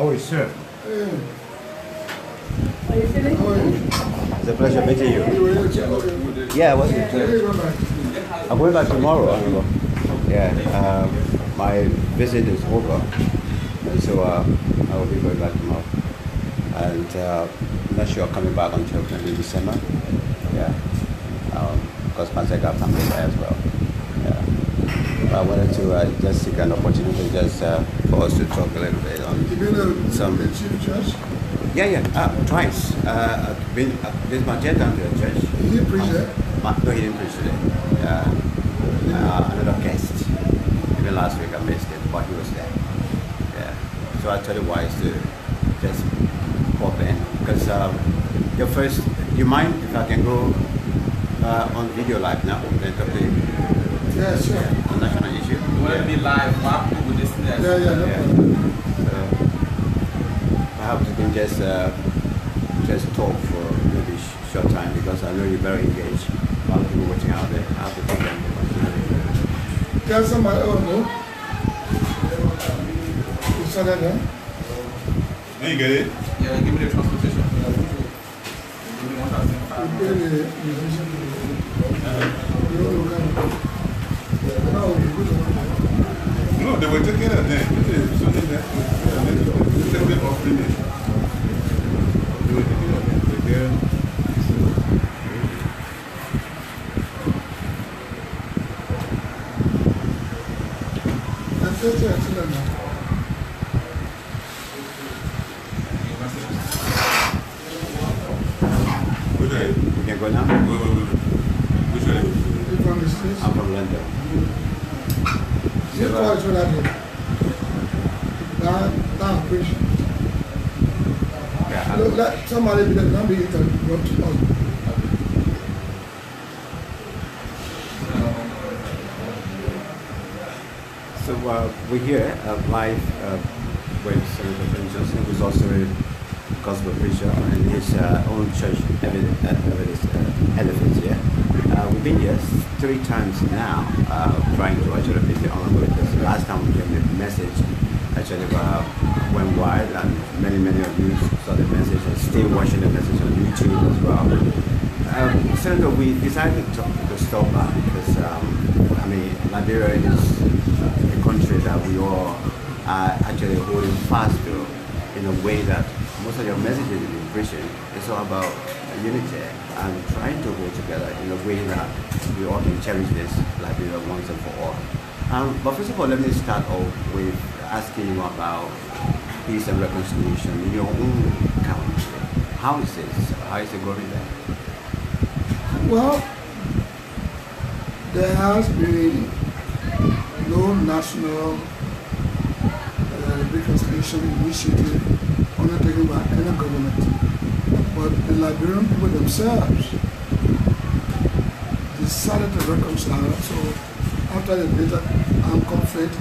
Oh, sir. Are you feeling? It's a pleasure meeting you. Yeah, I was in church. I'm going back tomorrow. Yeah, my visit is over, so I will be going back tomorrow. And I'm not sure coming back until maybe December. Yeah, because Pastor got family there as well. Yeah, but I wanted to just seek an opportunity just for us to talk a little bit on some. Church? Yeah, twice. I've been this my jet down to the church. Did he preach there? No, he didn't preach today. Another guest. Even last week I missed it, but he was there. Yeah. So I thought it wise to just pop in because your first. Do you mind if I can go on video live now? Then talk to you. Yeah, sure. On national issue. You want to be live? With this thing? Yeah, no problem. Perhaps you can just talk for maybe short time because I know you're very engaged. A lot of people watching out there. I have to take them. Tell somebody, oh no. You saw that, huh? Now you get it? Yeah, give me the transportation. Give me 1,500. You pay the musician. You don't look at it. No, you go to one. No, they were taking it then. So they took them off finish. They were taking it again. That's it, now. Which way? We can go now? Which way? You from the streets? I'm from London. You call it what I do. Now, preach. Yeah, Look, let somebody be the number you can go to us. So we're here live with Senator Ben Johnson, who's also a gospel preacher and his own church Elephants. Yeah, we've been here 3 times now, trying to actually make it on with us. Last time we came, the message actually went wide, and many of you saw the message and still watching the message on YouTube as well. Senator, we decided to stop that because Liberia is a country that we all are actually holding fast to in a way that most of your messages you've been preaching is all about unity and trying to hold together in a way that we all can cherish this Liberia once and for all. But first of all, let me start off with asking you about peace and reconciliation in your own country. How is it? How is it going there? Well, there has been no national reconciliation initiative undertaken by any government, but the Liberian people themselves decided to reconcile. So after the bitter armed conflict,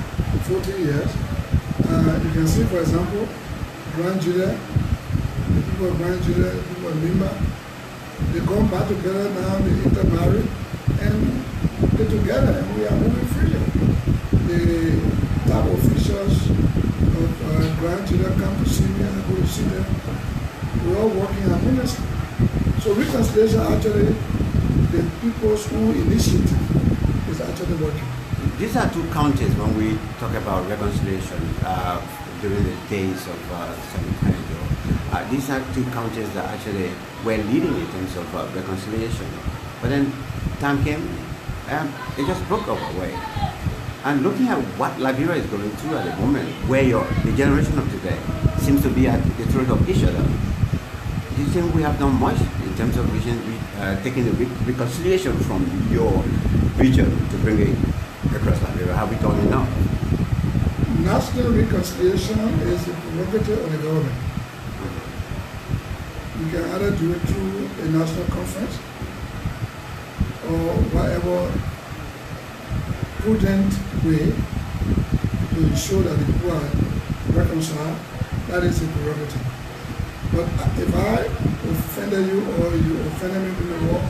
40 years, you can see, for example, Grand Julia, the people of Grand Julia, the people of Limba, they come back together now, they intermarry, and they're together, and we are moving freely. The top officials of Grand Julia come to see me, and I go to see them. We're all working harmoniously. So reconciliation actually, the people who initiate is actually working. These are two counties when we talk about reconciliation during the days of San Kpakio. These are two counties that actually were leading in terms of reconciliation. But then time came, it just broke away. And looking at what Liberia is going through at the moment, where the generation of today seems to be at the throat of each other, do you think we have done much in terms of taking the reconciliation from your region to bring it across Liberia? Have we done enough? National reconciliation is the prerogative of the government. You can either do it through a national conference or whatever prudent way to ensure that the people are reconciled. That is a prerogative. But if I offended you or you offended me in the war,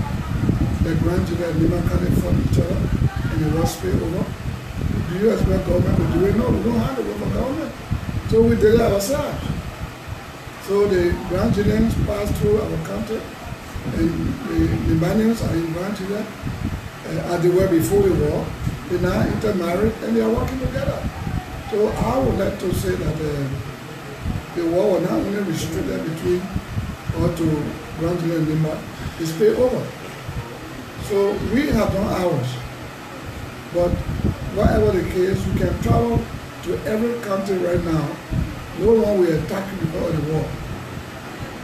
the grandchildren and Lima can fought each other and the war spilled over, do you expect government to do it? No, we don't have to go for government. So we did it ourselves. So the grandchildren passed through our country, and the Libanese are in grandchildren as they were before the war. They now intermarried and they are working together. So I would like to say that the war was not only restricted between or to grandchildren and Lima, it's paid over. So we have done ours. But whatever the case, you can travel to every country right now. No one will attack you because of the war.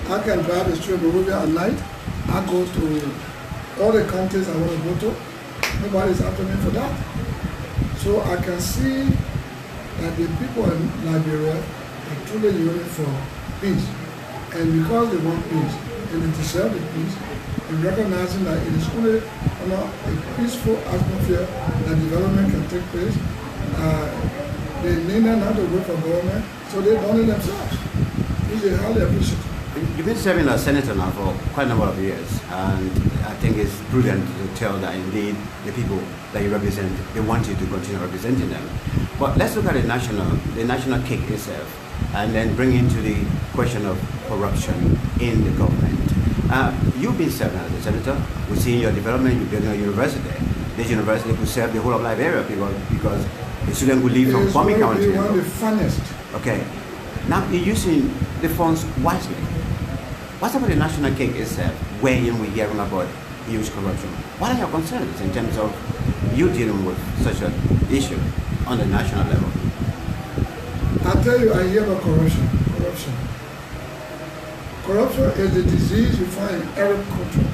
I can drive the street of Monrovia at night. I go to all the countries I want to go to. Nobody's after me for that. So I can see that the people in Liberia are truly yearning for peace. And because they want peace, and they deserve the peace, and recognizing that it is only under a peaceful atmosphere that development can take place, they need not to work for government, so they done it themselves, which they highly appreciate. You've been serving as senator now for quite a number of years, and I think it's prudent to tell that indeed the people that you represent, they want you to continue representing them. But let's look at the national cake itself, and then bring into the question of corruption in the government. You've been serving as a senator. We see your development, you're building a university. This university could serve the whole of Liberia because the students will leave from Kwame County. It's one of the funnest. Okay. Now you're using the funds wisely. What about the national cake itself, wherein we're hearing about huge corruption? What are your concerns in terms of you dealing with such an issue on the national level? I tell you, I hear about corruption. Corruption is a disease you find in every country.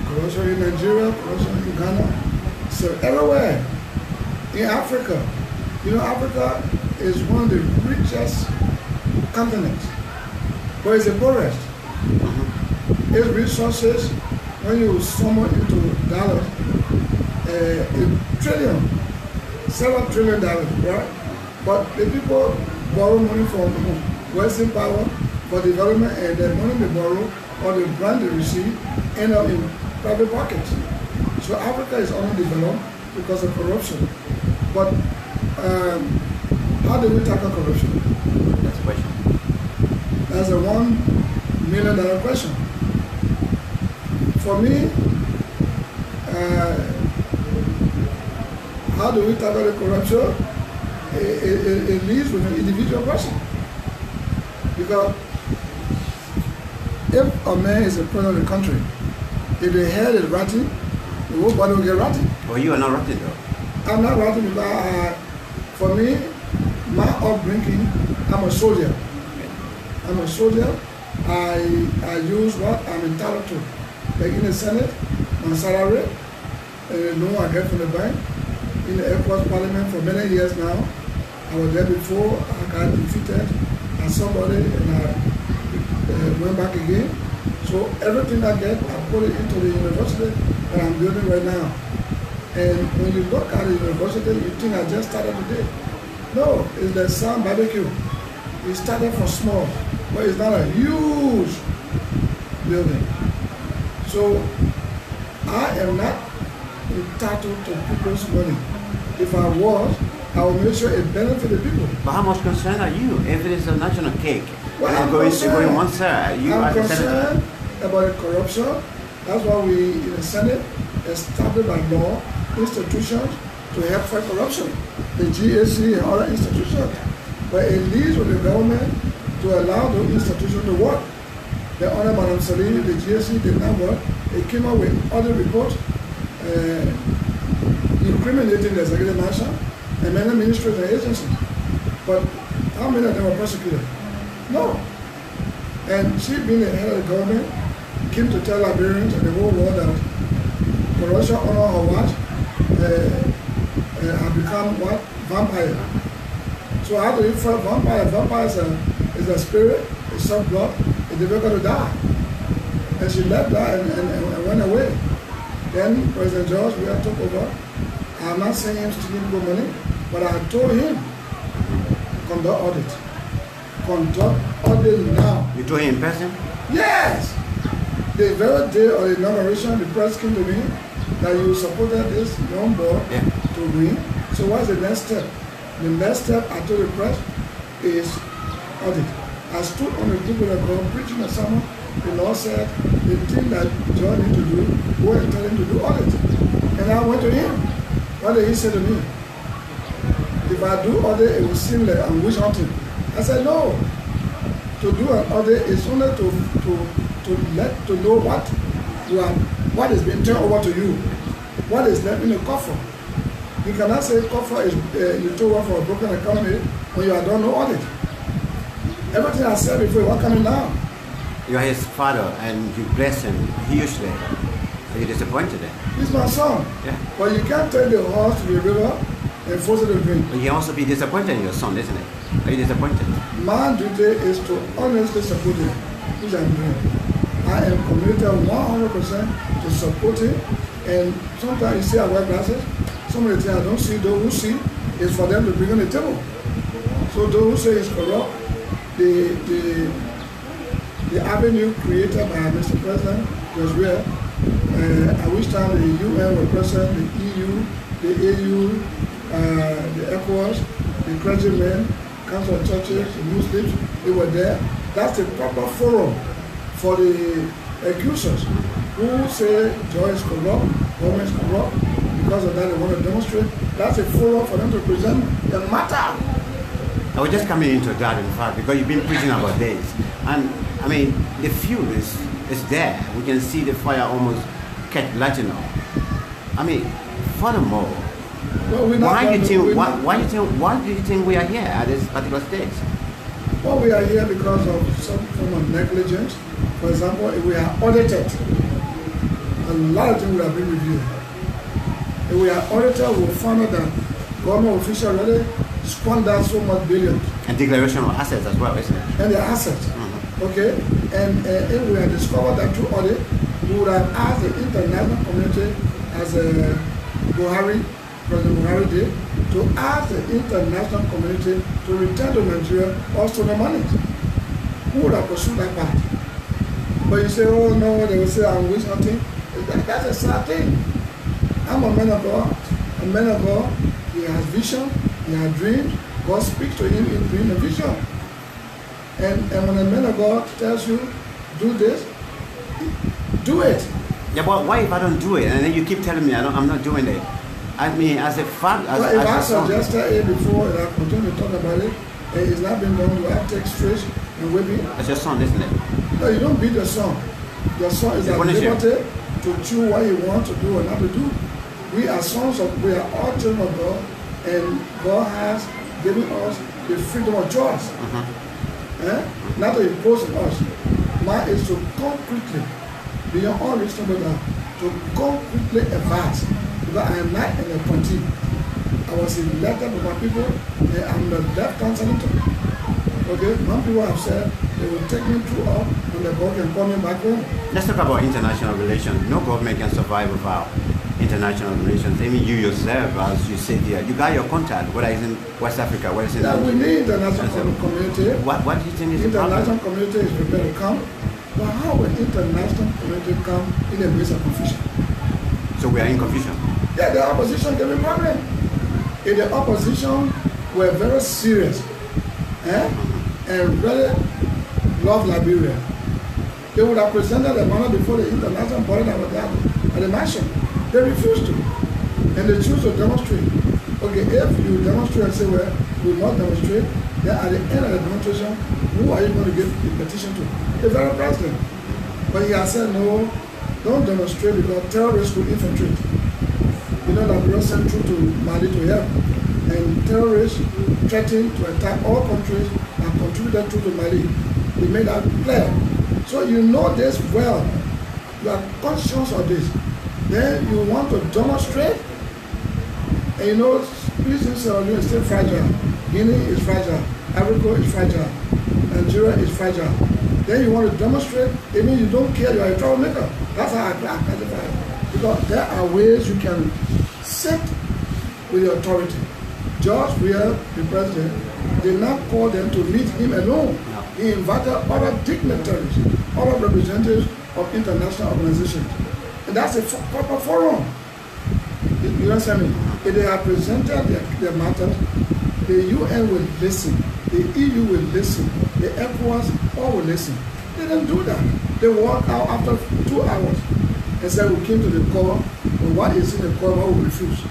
Corruption in Nigeria, corruption in Ghana, so everywhere. In Africa, Africa is one of the richest continents, but it's the poorest. Its resources, when you sum it into dollars, several trillion dollars, right? But the people borrow money from Western power for development, and the money they borrow or the grant they receive end up in private pockets. So Africa is underdeveloped because of corruption. But how do we tackle corruption? That's a question. That's a $1 million question. For me, how do we tackle the corruption? It leads with an individual person. Because if a man is the president of the country, if the head is rotten, the whole body will get rotten. Well, you are not rotten though. I'm not rotten because for me, my upbringing, I'm a soldier. I'm a soldier. I use what I'm entitled to. Like in the Senate, my salary, loan I get from the bank. In the Air Force Parliament for many years now. I was there before, I got defeated as somebody and I went back again. So everything I get, I put it into the university that I'm building right now. And when you look at the university, you think I just started today. No, it's the Sam Barbecue. It started from small, but it's not a huge building. So I am not entitled to people's money. If I was, I will make sure it benefits the people. But how much concerned are you if it is a national cake? Well, and going one side, you I'm are the senator. about the corruption. That's why we, in the Senate, established by law institutions to help fight corruption. The GAC and other institutions. But it leads with the government to allow those institutions to work. The Honorable Madam Salini, the GAC did not work. They came out with other reports incriminating the executive mansion and many ministries and agencies. But how many of them were prosecuted? No. And she, being the head of the government, came to tell Liberians and the whole world that corruption on her watch have become what? Vampire. So how do you fight vampire? Vampire is a spirit, it's some blood, it's never going to die. And she left that and went away. Then President George Weah took over. I'm not saying him stealing people money, but I told him, conduct audit. Conduct audit now. You told him in person? Yes! The very day of the inauguration, the press came to me that you supported this young boy to win. So what's the next step? The next step, I told the press, is audit. I stood on the people that were preaching a sermon. The Lord said, the thing that John need to do, go and tell him to do audit. And I went to him. What did he say to me? If I do audit, it will seem like I'm witch hunting. I said, no. To do an audit is only to know what is being turned over to you, what is left in the coffer. You cannot say coffer is you took one for a broken economy when you are done no audit. Everything I said before, what coming now? You are his father and you bless him hugely. Are you disappointed then? He's my son. Yeah. But you can't take the horse to the river and force it to drink. But you can also be disappointed in your son, isn't it? Are you disappointed? My duty is to honestly support him, which I'm doing. I am committed 100% to support him. And sometimes you see I wear glasses. Some of the things I don't see, those who see, is for them to bring on the table. So those who say it's corrupt, the avenue created by Mr. President was where, at which time the UN was present, the EU, the AU, the ECOWAS, the clergymen, Council of Churches, the Muslims, they were there. That's the proper forum for the accusers who say Joy is corrupt, government is corrupt. Because of that, they want to demonstrate. That's a forum for them to present the matter. I was just coming into that, in fact, because you've been preaching about this. And, I mean, the fuel is there. We can see the fire almost lighting up. I mean, furthermore, why do you think we are here at this particular stage? Well, we are here because of some form of negligence. For example, if we are audited, a lot of things would have been reviewed. If we are audited, we will find out that government officials really squandered so much billions. And declaration of assets as well, isn't it? And their assets. Okay? And if we had discovered that through audit, we would have asked the international community, as President Buhari did, to ask the international community to return to Nigeria also the money. Who would have pursued that part? But you say, oh no, they will say I'm witch hunting. That's a sad thing. I'm a man of God. A man of God, he has vision, he has dreams. God speaks to him in dream and vision. And when a man of God tells you, do this, do it. Yeah, but why if I don't do it and then you keep telling me I'm not doing it? I mean, as a fact, as if I a son. suggested it before and I continue to talk about it, and it's not been done, do I take straight and whip it? That's your son, isn't it? No, you don't beat your son. Your son is at liberty to choose what he wants to do or not to do. We are we are all children of God, and God has given us the freedom of choice. Not to impose on us. Mine is to concretely, beyond all reasonable doubt, to concretely advance. Because I am not an appointee. I was elected by my people, and I'm the left-hand senator. Okay, some people have said they will take me through all, and the God can call me back home. Let's talk about international relations. No government can survive without international relations. Even you yourself, as you said here, you got your contact, whether it's in West Africa, whether it's in we need the international community. What do you think is the problem? international community is prepared to come, but how will international community come in a place of confusion? So we are in confusion. Yeah, the opposition can be problem. If the opposition were very serious and really love Liberia They would have presented the matter before the international body that was there at the mansion. They refused to. And they choose to demonstrate. Okay, if you demonstrate and say, well, we will not demonstrate, then at the end of the demonstration, who are you going to give the petition to? The very president. But he has said, no, don't demonstrate because terrorists will infiltrate. You know that we sent troops to Mali to help. And terrorists threatened to attack all countries and contributed to Mali. They made that clear. So you know this well. You are conscious of this. Then you want to demonstrate. And you know, peace in Sierra Leone is still fragile. Guinea is fragile. Africa is fragile. Nigeria is fragile. Then you want to demonstrate, it means you don't care, you are a troublemaker. That's how I classify it. Because there are ways you can sit with the authority. George Weah, the president, did not call them to meet him alone. He invited other dignitaries, other representatives of international organizations. And that's a proper forum. You understand me? If they have presented their matters, the UN will listen, the EU will listen, the ECOWAS all will listen. They didn't do that. They walked out after 2 hours and said, we came to the core, but what is in the core, what we refuse?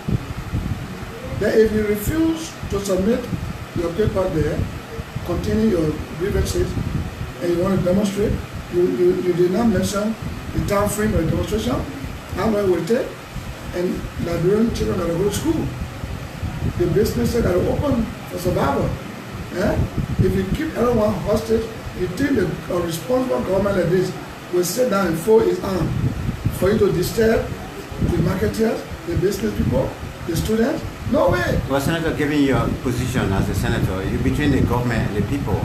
Then if you refuse to submit your paper there, containing your grievances, and you want to demonstrate, you did not mention the time frame of the demonstration, how long it will take, and Liberian children that go to school. The businesses that are open for survival. If you keep everyone hostage, you think a responsible government like this will sit down and fold its arm for you to disturb the marketers, the business people, the students? No way. Well, Senator, given your position as a senator, you're between the government and the people.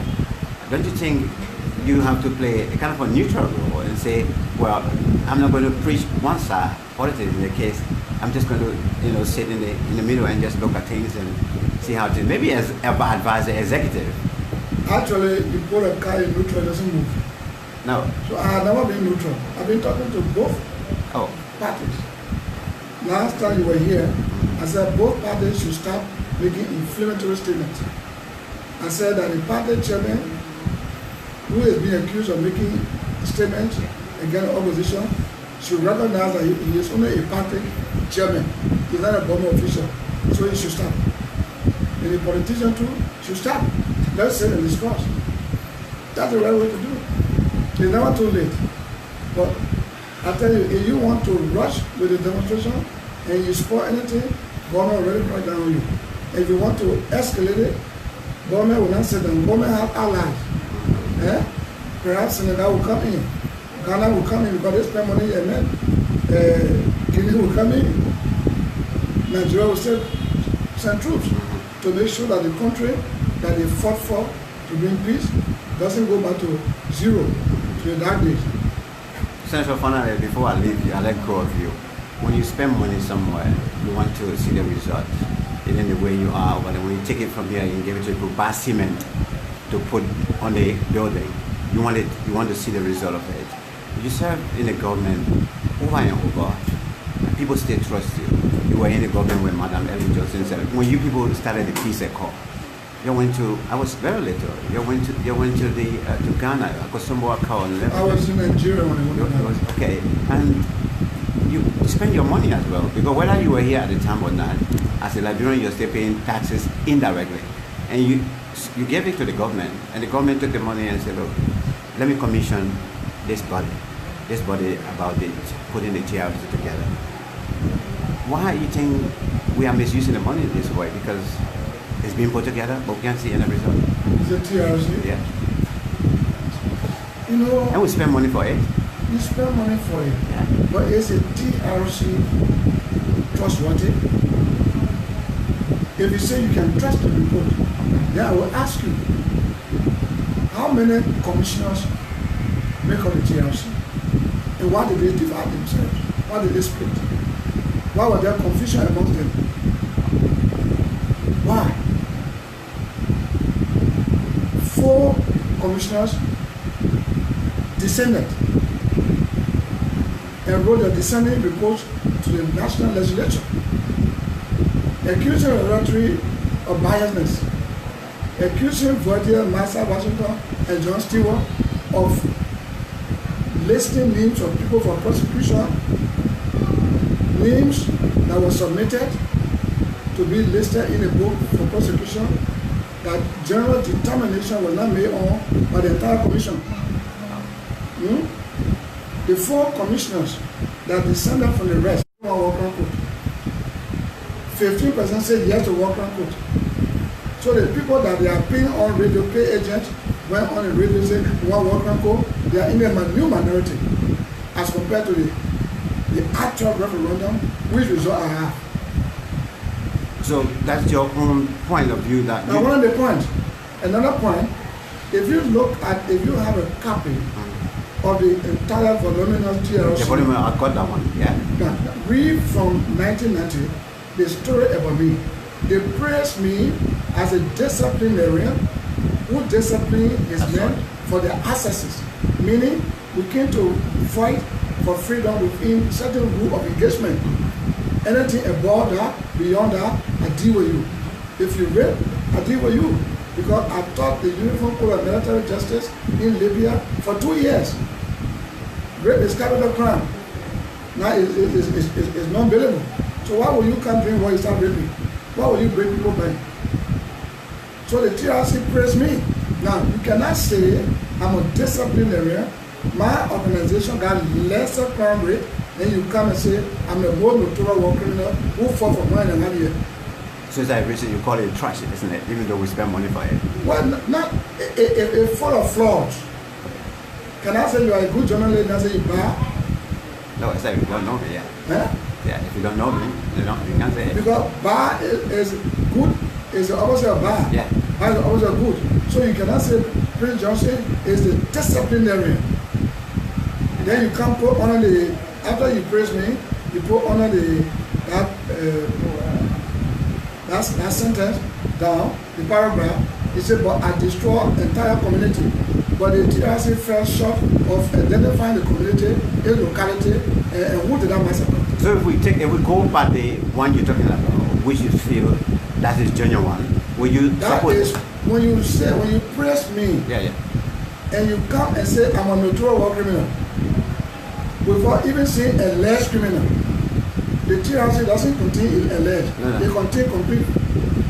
Don't you think you have to play a kind of a neutral role and say, well, I'm not going to preach one side politics in the case. I'm just going to, sit in the middle and just look at things and see how it is. Maybe as an advisor, executive. Actually, you put a car in neutral, it doesn't move. No. So I have never been neutral. I've been talking to both parties. Last time you were here, I said both parties should stop making inflammatory statements. I said that the party chairman, who is being accused of making statements against the opposition, should recognize that he is only a party chairman. He's not a government official. So he should stop. And the politician too should stop. Let's sit and discuss. That's the right way to do it. It's never too late. But I tell you, if you want to rush with the demonstration and you spoil anything, government will really crack down on you. If you want to escalate it, government will not sit down. Government have allies. Perhaps Senegal will come in. Ghana will come in because they spend money and then Guinea will come in. Nigeria will send troops to make sure that the country that they fought for to bring peace doesn't go back to zero, to the dark days. Senator, finally, before I leave you, I let go of you. When you spend money somewhere, you want to see the results. Even the way you are, but when you take it from here and give it to people, buy cement to put on the building, you want to see the result of it. You serve in the government over and over, and people still trust you. You were in the government when Madam Ellen Johnson said, when you people started the Peace Accord, you went to, I was very little, you went to Ghana, I was in Nigeria when I went to Ghana. Okay, and you spend your money as well, because whether you were here at the time or not, as a Liberian, you're still paying taxes indirectly. And you gave it to the government, and the government took the money and said, look, let me commission this body about putting the TRC together. Why you think we are misusing the money this way? Because it's being put together, but we can't see any result. Is it TRC? Yeah. You know, and we spend money for it. You spend money for it. Yeah. But is a TRC trustworthy? If you say you can trust the report, then I will ask you, how many commissioners make up the TRC? And why did they divide themselves? Why did they split? Why was there confusion amongst them? Why? 4 commissioners descended and wrote a descending report to the national legislature, accusing the regulatory of biasness, accusing Voidier, Massa, Washington, and John Stewart of listing names of people for prosecution, names that were submitted to be listed in a book for prosecution, that general determination was not made on by the entire commission. The 4 commissioners that descended from the rest want workman code. 15% said yes to workman code. So the people that they are paying on radio pay agents went on the radio saying one workman code, they are in a new minority as compared to the actual referendum, which result I have. So that's your own point of view that. Now, one of the points. Another point, if you have a copy of the entire voluminous TRC. The volume, I got that one, yeah. Now, read from 1990 the story about me. They praised me as a disciplinarian who disciplined his men for their accesses, meaning we came to fight for freedom within certain rule of engagement. Anything above that, beyond that, I deal with you. If you read, I deal with you. Because I taught the Uniform Code of Military Justice in Libya for 2 years. Rape is capital crime. Now it's non-billable. So why will you come drink when you start raping? Why will you break people back? So the TRC praised me. Now, you cannot say I'm a disciplinarian. My organization got lesser crime rate. Then you come and say I'm a more notorious war criminal who fought for more than 1 year. So it's like reason you call it trash, isn't it? Even though we spend money for it. Well, not a full of flaws. Can I say you are a good journalist and I say you bad? No, it's like if you don't know me, yeah. Huh? Yeah, if you don't know me, you can't say it. Because bad is good, is the opposite of bad. Yeah. Bad is the opposite of good. So you cannot say Prince Johnson is the disciplinarian. Then you come put under the, after you praise me, you put under the, that sentence down, the paragraph, it said, but I destroy entire community. But the TRC fell short of identifying the community, the locality, and who did that massacre. So if we go by the one you're talking about, which you feel that is genuine, will you that support is, it? when you praise me, Yeah. and you come and say I'm a notorious war criminal, without even saying alleged criminal, the TRC doesn't contain alleged. No. They contain complete.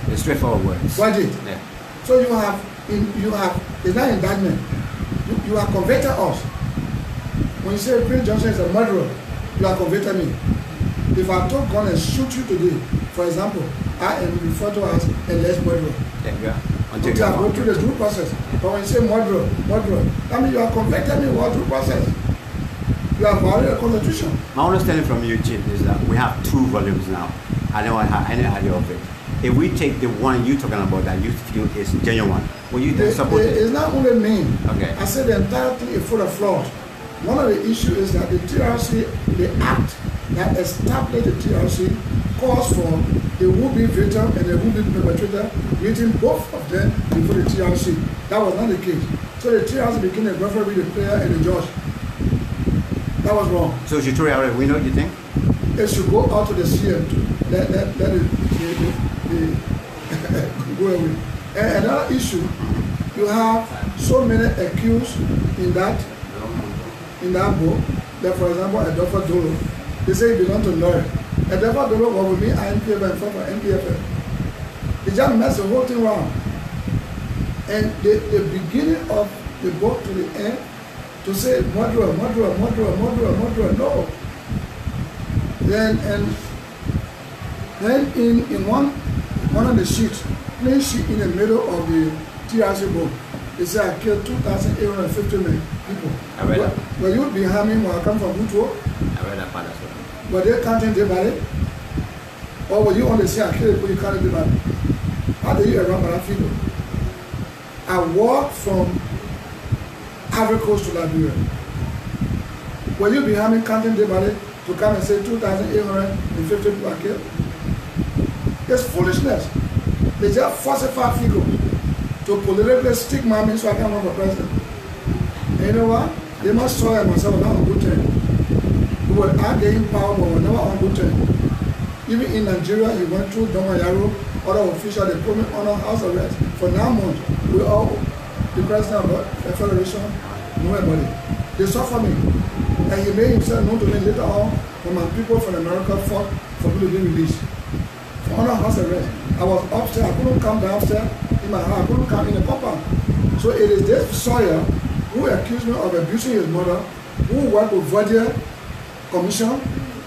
It's straightforward words. Budget. Yeah. So you have it's not indictment. You have convicted us. When you say Prince Johnson is a murderer, you have convicted me. If I took gun and shoot you today, for example, I am referred to as alleged murderer. Yeah. Until I go through the due process. But when you say murderer, that means you have convicted me what due process. You have violated the Constitution. My understanding from you, Chief, is that we have 2 volumes now. I don't have any idea of it. If we take the one you're talking about that you feel is genuine, will you then support it? It's not only me. Okay. I said the entire thing is full of flaws. One of the issues is that the TRC, the act that established the TRC, calls for a would-be victim and a would-be perpetrator meeting both of them before the TRC. That was not the case. So the TRC became a referee, the player, and the judge. That was wrong. So should throw away window, you think? It should go out to the CM to let it go away. And another issue, you have so many accused in that book that, for example, Adolfo Dolo, they say he belongs to lawyer. Adolfo Dolo was with me, INPF and for NPFL. They just messed the whole thing around. And the beginning of the book to the end, to say murderer, no. Then in one of the sheets, plain sheet in the middle of the TRC book, it said I killed 2,850 people. I read that. Were you behind me when I come from Butuo? I read that part as well. Were they counting the body? Or were you on the say I killed people, you counted the body? How did you around that figure? I walked from Ivory Coast to Liberia. Were you behind me counting the body to come and say 2,850 people are killed? It's foolishness. They just falsify figures to politically stigma me so I can run for president. And you know what? They must saw myself not on good terms. We were getting power, but we were never on good terms. Even in Nigeria, he went through Domayaro, other officials, they put me on a house arrest for 9 months. We all, the president of the federation, nobody. They suffer me. And he made himself known to me later on when my people from America fought for me to be released. For under house arrest. I was upstairs, I couldn't come downstairs in my house, I couldn't come in the compound. So it is this Sawyer who accused me of abusing his mother, who worked with Verdier Commission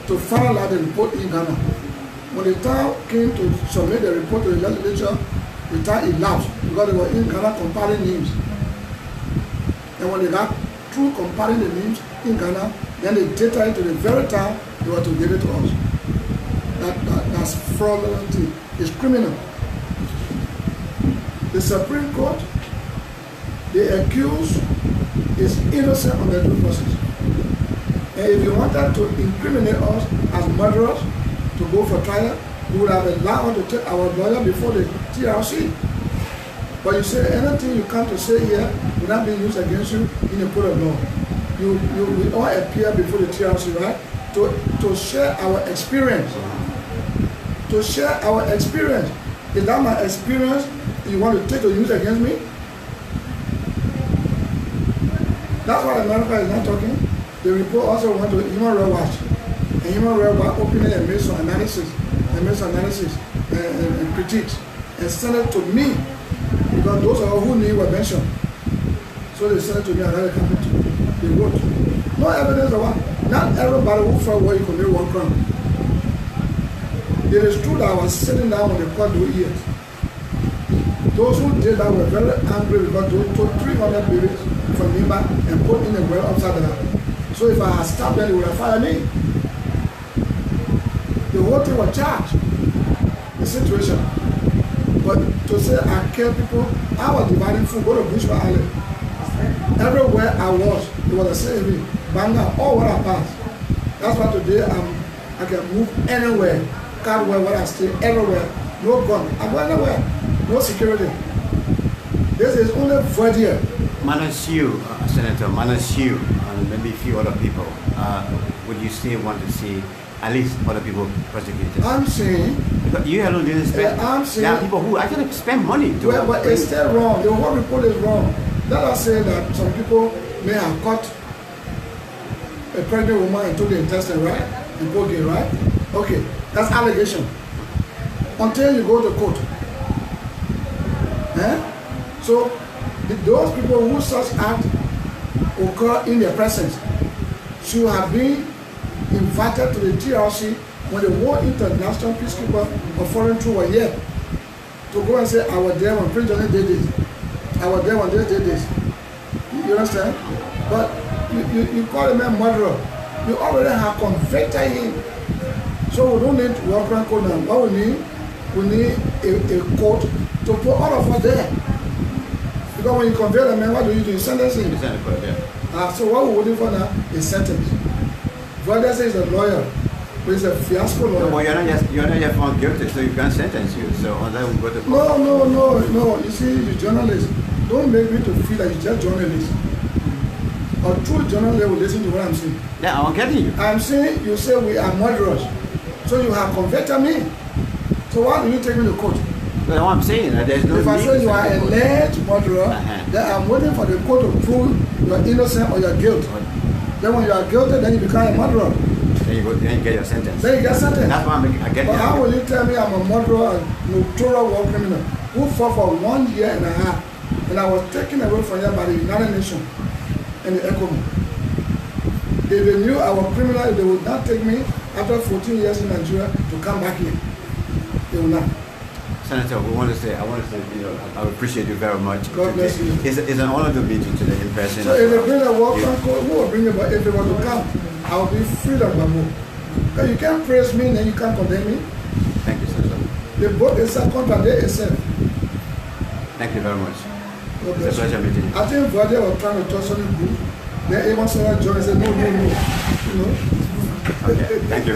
to finalize the report in Ghana. When the time came to submit the report to the legislature, the time elapsed because they were in Ghana comparing names. And when they got through comparing the names in Ghana, then they data it to the very time they were to give it to us. That's fraudulent. It's criminal. The Supreme Court, the accused is innocent on the due process. And if you wanted to incriminate us as murderers to go for trial, we would have allowed to take our lawyer before the TRC. But you say anything you come to say here will not be used against you in a court of law. You will all appear before the TRC, right? To share our experience. To share our experience. Is that my experience you want to take to use against me? That's why America is not talking. The report also went to Human Rights Watch. And Human Rights Watch openly and made some analysis and critiques and sent it to me because those are who knew were mentioned. So they sent it to me and I had a copy too. They wrote. No evidence of what? Not everybody who felt where you commit one crime. It is true that I was sitting down on the court those years. Those who did that were very angry because they took 300 babies from me back and put in a well upside down. So if I had stopped them, they would have fired me. The whole thing was charged. The situation. But to say I kill people, I was dividing food, go to Bushman Island. Everywhere I was, it was the same thing. Banga, all where I passed. That's why today I can move anywhere. Can't wear what I stay everywhere. No gun. I go anywhere. No security. This is only Verdier. Manashiu, Senator Manashiu, and maybe a few other people, would you still want to see at least other people prosecuted? I'm saying... But you alone didn't spend... I'm saying... There are people who actually spend money to... Well, but it's still wrong. The whole report is wrong. Let us say that some people may have caught a pregnant woman and took the intestine, right? And cocaine, right? Okay, that's allegation. Until you go to court. So, those people who such act occur in their presence should have been invited to the TRC when the World International Peacekeeper of Foreign Troops were here to go and say, I was there when Prince Johnny did this. I was there when they did this. You understand? But you call a man murderer. You already have convicted him. So we don't need to walk around court now. What we need a court to put all of us there. Because when you convict a man, what do? You sentence him. So what we're waiting for now is sentence. Brother says a lawyer, but he's a fiasco lawyer. Well, you're not yet found guilty, so you can't sentence you. So on that we go to court. No. You see, you journalist, don't make me to feel like you're just journalist. A true journalist will listen to what I'm saying. Yeah, I'm getting you. I'm saying you say we are murderers, so you have convicted me. So why do you take me to court? But what I'm saying, there's no. If I say you are a alleged murderer, then I'm waiting for the court to prove you are innocent or you are guilty. Then when you are guilty, then you become a murderer. Then you get your sentence. Then you get sentenced. That's why I get. But how will you tell me I'm a murderer and notorious war criminal who fought for 1 year and a half, and I was taken away from here by the United Nations and the ECOMO? If they knew I was criminal, they would not take me after 14 years in Nigeria to come back here. They will not. Senator, I want to say, I appreciate you very much. God bless you. It's an honor to meet you today in person. So if they bring a walk on court, who will bring it? But if they want to come, I will be free of Babu. Because you can't praise me and then you can't condemn me. Thank you, Senator. The book is a contradict itself. Thank you very much. God bless It's a pleasure meeting you. I think Vadia was trying to touch something good. Then even someone joined and said, no. You know? Okay, thank you.